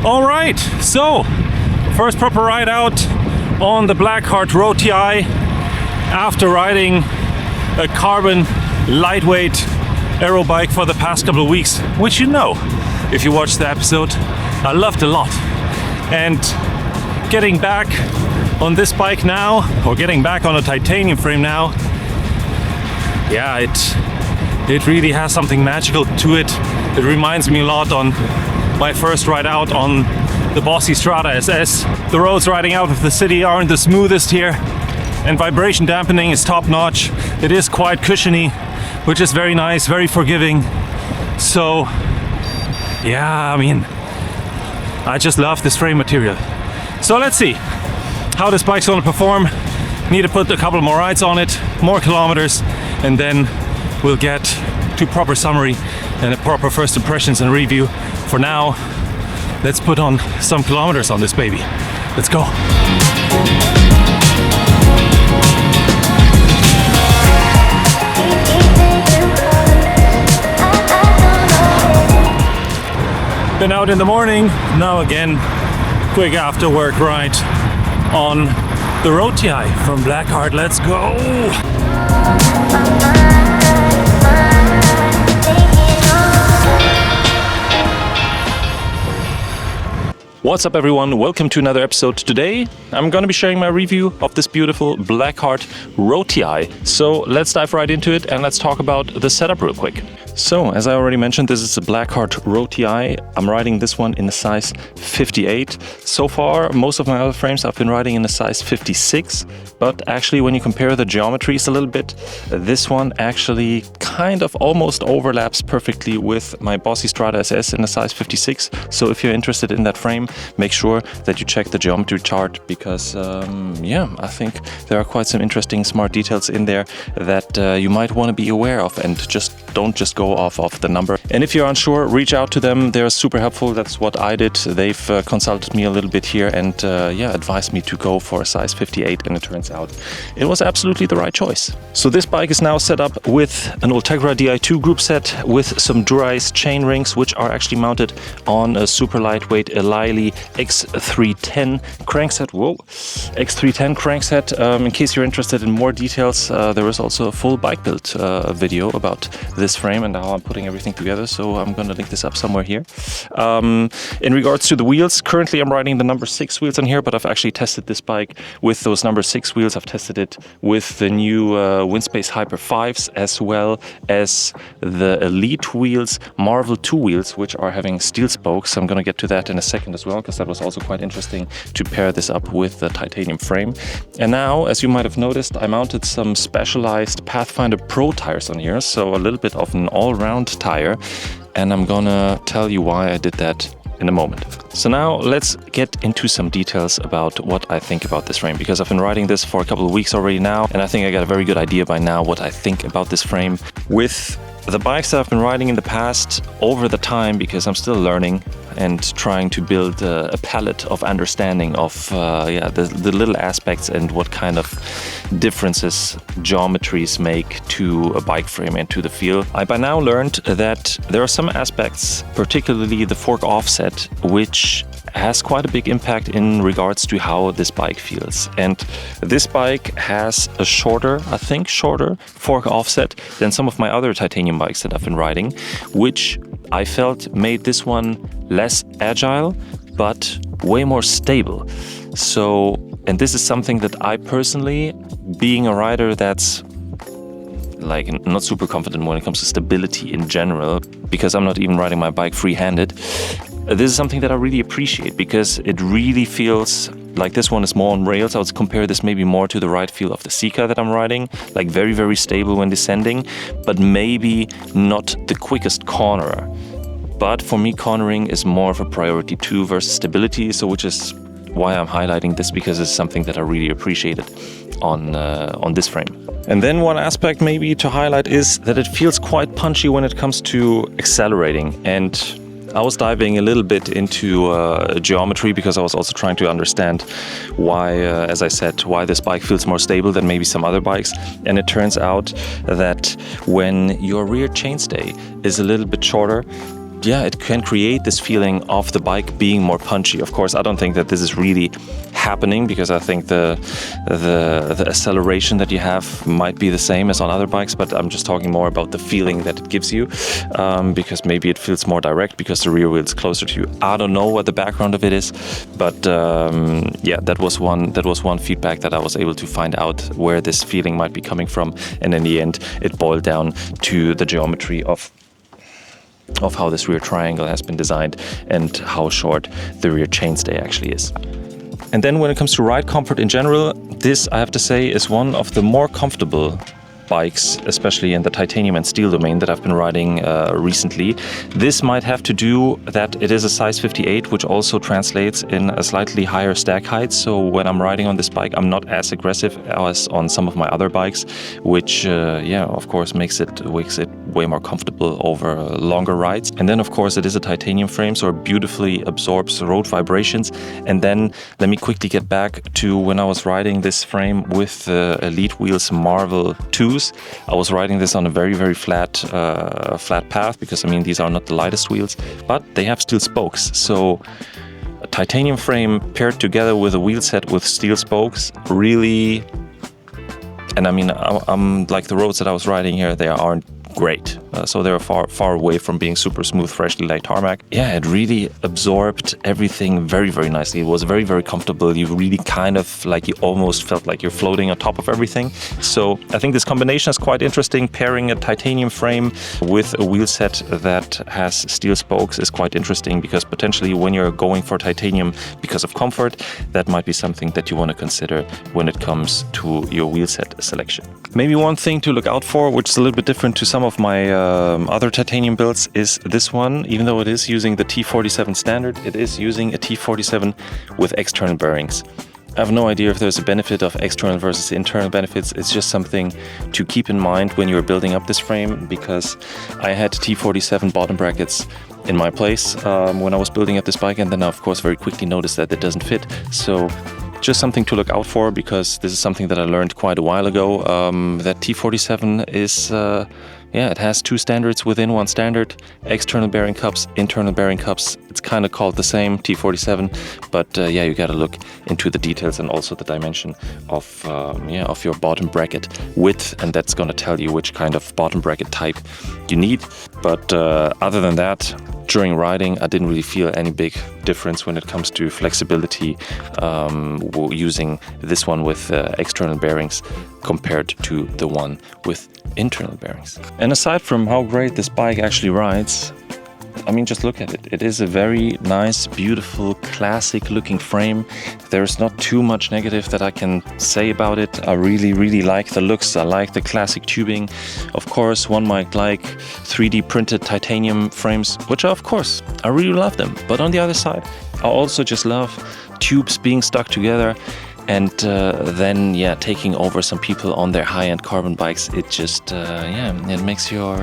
All right, so first proper ride out on the Blackheart Road Ti after riding a carbon lightweight aero bike for the past couple of weeks, which you know if you watched the episode I loved a lot. And getting back on this bike now, or getting back on a titanium frame now, yeah, it really has something magical to it. It reminds me a lot on my first ride out on the Bossy Strada SS. The roads riding out of the city aren't the smoothest here, and vibration dampening is top notch. It is quite cushiony, which is very nice, very forgiving. So yeah, I mean, I just love this frame material. So let's see how this bike's gonna perform. Need to put a couple more rides on it, more kilometers, and then we'll get to proper summary and a proper first impressions and review. For now, let's put on some kilometers on this baby. Let's go. Been out in the morning, now again, quick after work ride on the Road Ti from Blackheart. Let's go! What's up everyone, welcome to another episode. Today I'm going to be sharing my review of this beautiful Blackheart Road Ti. So let's dive right into it and let's talk about the setup real quick. So as I already mentioned, this is a Blackheart Road Ti. I'm riding this one in a size 58. So far most of my other frames I've been riding in a size 56, but actually when you compare the geometries a little bit, this one actually kind of almost overlaps perfectly with my Bossy Strada SS in a size 56. So if you're interested in that frame, make sure that you check the geometry chart because yeah, I think there are quite some interesting smart details in there that you might want to be aware of, and don't just go off of the number. And if you're unsure, reach out to them. They're super helpful. That's what I did. They've consulted me a little bit here and yeah, advised me to go for a size 58, and it turns out it was absolutely the right choice. So this bike is now set up with an Ultegra Di2 group set with some Dura-Ace chain rings, which are actually mounted on a super lightweight Elili X310 crankset. Whoa, X310 crankset. In case you're interested in more details, there is also a full bike build video about this frame and how I'm putting everything together, so I'm going to link this up somewhere here. In regards to the wheels, currently I'm riding the number 6 wheels on here, but I've actually tested this bike with those number 6 wheels. I've tested it with the new Windspace Hyper 5s as well as the Elite wheels, Marvel 2 wheels, which are having steel spokes. I'm going to get to that in a second as well, because that was also quite interesting to pair this up with the titanium frame. And now, as you might have noticed, I mounted some specialized Pathfinder Pro tires on here, so a little bit of an all-round tire, and I'm gonna tell you why I did that in a moment. So now let's get into some details about what I think about this frame, because I've been riding this for a couple of weeks already now, and I think I got a very good idea by now what I think about this frame. With the bikes that I've been riding in the past over the time, because I'm still learning and trying to build a palette of understanding of yeah, the little aspects and what kind of differences geometries make to a bike frame and to the feel. I by now learned that there are some aspects, particularly the fork offset, which has quite a big impact in regards to how this bike feels. And this bike has a shorter fork offset than some of my other titanium bikes that I've been riding, which I felt made this one less agile, but way more stable. So, and this is something that I personally, being a rider that's like not super confident when it comes to stability in general, because I'm not even riding my bike free-handed, this is something that I really appreciate, because it really feels like this one is more on rails. I would compare this maybe more to the ride feel of the Sika that I'm riding, like very, very stable when descending, but maybe not the quickest cornerer. But for me, cornering is more of a priority too versus stability, so which is why I'm highlighting this, because it's something that I really appreciated on this frame. And then one aspect maybe to highlight is that it feels quite punchy when it comes to accelerating. And I was diving a little bit into geometry, because I was also trying to understand why, as I said, why this bike feels more stable than maybe some other bikes. And it turns out that when your rear chainstay is a little bit shorter, yeah, it can create this feeling of the bike being more punchy. Of course, I don't think that this is really happening, because I think the acceleration that you have might be the same as on other bikes, but I'm just talking more about the feeling that it gives you, because maybe it feels more direct because the rear wheel is closer to you. I don't know what the background of it is, but yeah, that was one feedback that I was able to find out where this feeling might be coming from, and in the end, it boiled down to the geometry of how this rear triangle has been designed and how short the rear chainstay actually is. And then when it comes to ride comfort in general, this, I have to say, is one of the more comfortable bikes, especially in the titanium and steel domain, that I've been riding recently. This might have to do that it is a size 58, which also translates in a slightly higher stack height. So when I'm riding on this bike, I'm not as aggressive as on some of my other bikes, which yeah, of course makes it way more comfortable over longer rides. And then of course it is a titanium frame, so it beautifully absorbs road vibrations. And then let me quickly get back to when I was riding this frame with the Elite Wheels Marvel 2s. I was riding this on a very, very flat path, because I mean, these are not the lightest wheels, but they have steel spokes. So a titanium frame paired together with a wheel set with steel spokes really, and I mean, I'm like the roads that I was riding here, they aren't great. So they were far away from being super smooth, freshly laid tarmac. Yeah, it really absorbed everything very, very nicely. It was very, very comfortable. You really kind of like, you almost felt like you're floating on top of everything. So I think this combination is quite interesting. Pairing a titanium frame with a wheel set that has steel spokes is quite interesting, because potentially when you're going for titanium because of comfort, that might be something that you want to consider when it comes to your wheel set selection. Maybe one thing to look out for, which is a little bit different to some of my other titanium builds, is this one. Even though it is using the T47 standard, it is using a T47 with external bearings. I have no idea if there's a benefit of external versus internal benefits. It's just something to keep in mind when you're building up this frame, because I had T47 bottom brackets in my place when I was building up this bike, and then I of course very quickly noticed that it doesn't fit. So just something to look out for, because this is something that I learned quite a while ago, that T47 is yeah, it has two standards within one standard: external bearing cups, internal bearing cups. It's kind of called the same, T47, but yeah, you got to look into the details and also the dimension of your bottom bracket width, and that's going to tell you which kind of bottom bracket type you need. But other than that, during riding, I didn't really feel any big difference when it comes to flexibility using this one with external bearings compared to the one with internal bearings. And aside from how great this bike actually rides, I mean, just look at it. It is a very nice, beautiful, classic looking frame. There's not too much negative that I can say about it. I really, really like the looks. I like the classic tubing. Of course, one might like 3D printed titanium frames, which of course, I really love them. But on the other side, I also just love tubes being stuck together. And then, yeah, taking over some people on their high-end carbon bikes, it just, yeah, it makes your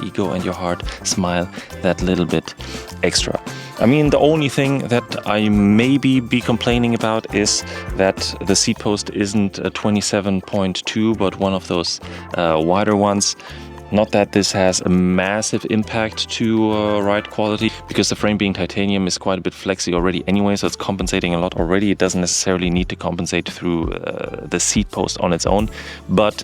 ego and your heart smile that little bit extra. I mean, the only thing that I maybe be complaining about is that the seat post isn't a 27.2, but one of those wider ones. Not that this has a massive impact to ride quality, because the frame being titanium is quite a bit flexy already anyway, so it's compensating a lot already. It doesn't necessarily need to compensate through the seat post on its own. But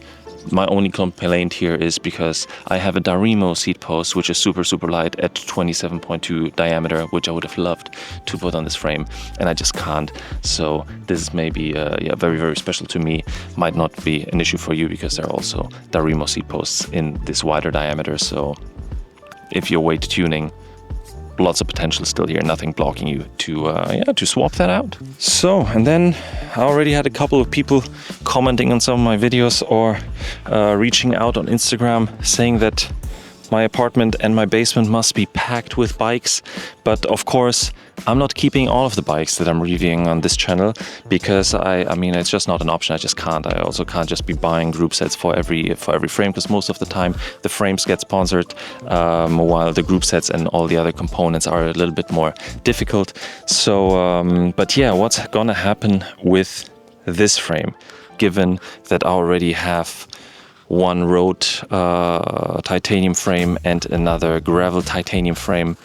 my only complaint here is because I have a Darimo seat post, which is super, super light at 27.2 diameter, which I would have loved to put on this frame, and I just can't. So this is maybe yeah, very, very special to me. Might not be an issue for you, because there are also Darimo seat posts in this wider diameter. So if you're weight tuning, lots of potential still here, nothing blocking you to swap that out. So, and then I already had a couple of people commenting on some of my videos or reaching out on Instagram saying that my apartment and my basement must be packed with bikes. But of course, I'm not keeping all of the bikes that I'm reviewing on this channel, because I mean, it's just not an option. I just can't. I also can't just be buying group sets for every frame, because most of the time the frames get sponsored, while the group sets and all the other components are a little bit more difficult. So, but yeah, what's gonna happen with this frame, given that I already have one road titanium frame and another gravel titanium frame.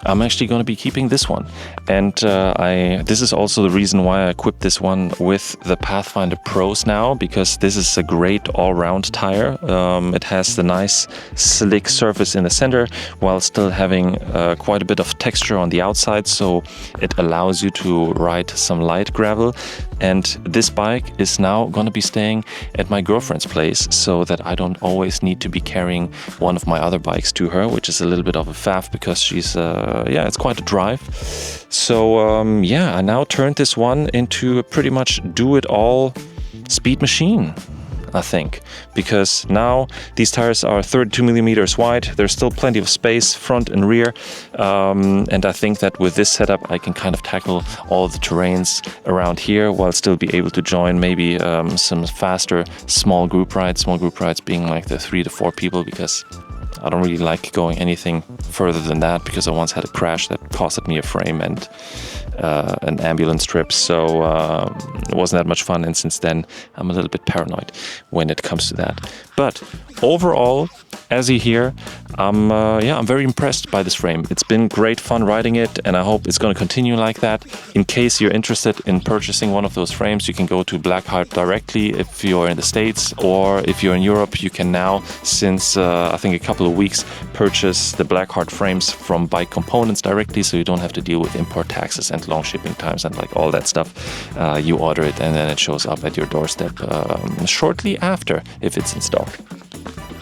I'm actually going to be keeping this one, and this is also the reason why I equipped this one with the Pathfinder Pros now, because this is a great all-round tire. It has the nice slick surface in the center while still having quite a bit of texture on the outside, so it allows you to ride some light gravel. And this bike is now going to be staying at my girlfriend's place, so that I don't always need to be carrying one of my other bikes to her, which is a little bit of a faff because she's it's quite a drive. So I now turned this one into a pretty much do-it-all speed machine, I think, because now these tires are 32 millimeters wide. There's still plenty of space front and rear, and I think that with this setup I can kind of tackle all the terrains around here while still be able to join maybe some faster small group rides being like the 3 to 4 people, because I don't really like going anything further than that, because I once had a crash that costed me a frame and an ambulance trip, so it wasn't that much fun, and since then I'm a little bit paranoid when it comes to that. But overall, as you hear, I'm very impressed by this frame. It's been great fun riding it, and I hope it's going to continue like that. In case you're interested in purchasing one of those frames, you can go to Blackheart directly if you're in the States, or if you're in Europe, you can now, since I think a couple of weeks, purchase the Blackheart frames from Bike Components directly, so you don't have to deal with import taxes and long shipping times and like all that stuff. You order it and then it shows up at your doorstep shortly after, if it's in stock.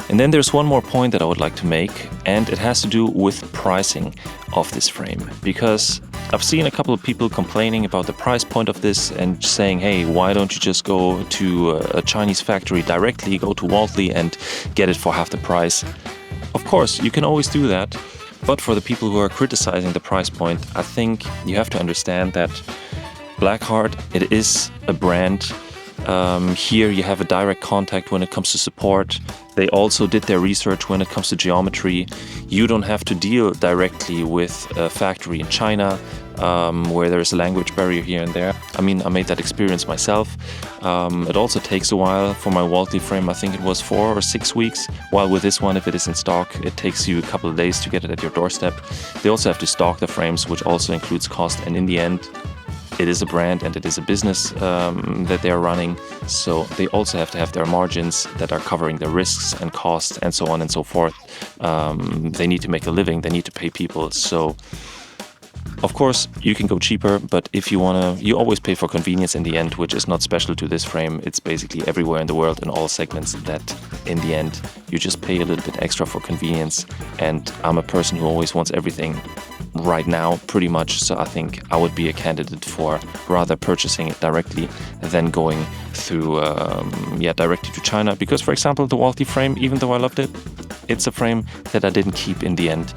And then there's one more point that I would like to make, and it has to do with pricing of this frame, because I've seen a couple of people complaining about the price point of this and saying, hey, why don't you just go to a Chinese factory directly, go to Waltley and get it for half the price? Of course, you can always do that, but for the people who are criticizing the price point, I think you have to understand that Blackheart, it is a brand. Here you have a direct contact when it comes to support. They also did their research when it comes to geometry. You don't have to deal directly with a factory in China, where there's a language barrier here and there. I mean, I made that experience myself. It also takes a while. For my Waltley frame, I think it was 4 or 6 weeks, while with this one, if it is in stock, it takes you a couple of days to get it at your doorstep. They also have to stock the frames, which also includes cost, and in the end, it is a brand and it is a business that they are running, so they also have to have their margins that are covering the risks and costs and so on and so forth. They need to make a living, they need to pay people, so of course you can go cheaper, but if you wanna, you always pay for convenience in the end, which is not special to this frame. It's basically everywhere in the world in all segments that in the end you just pay a little bit extra for convenience, and I'm a person who always wants everything right now, pretty much, so I think I would be a candidate for rather purchasing it directly than going through directly to China, because for example the Waltley frame, even though I loved it, it's a frame that I didn't keep in the end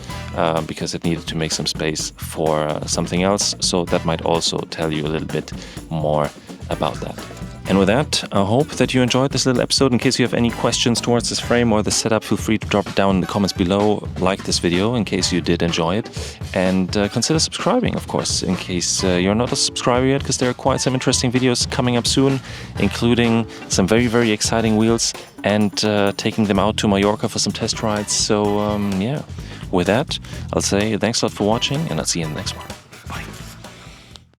because it needed to make some space for something else, so that might also tell you a little bit more about that. And with that, I hope that you enjoyed this little episode. In case you have any questions towards this frame or the setup, feel free to drop it down in the comments below. Like this video in case you did enjoy it, and consider subscribing, of course, in case you're not a subscriber yet, because there are quite some interesting videos coming up soon, including some very, very exciting wheels and taking them out to Mallorca for some test rides. So with that, I'll say thanks a lot for watching, and I'll see you in the next one.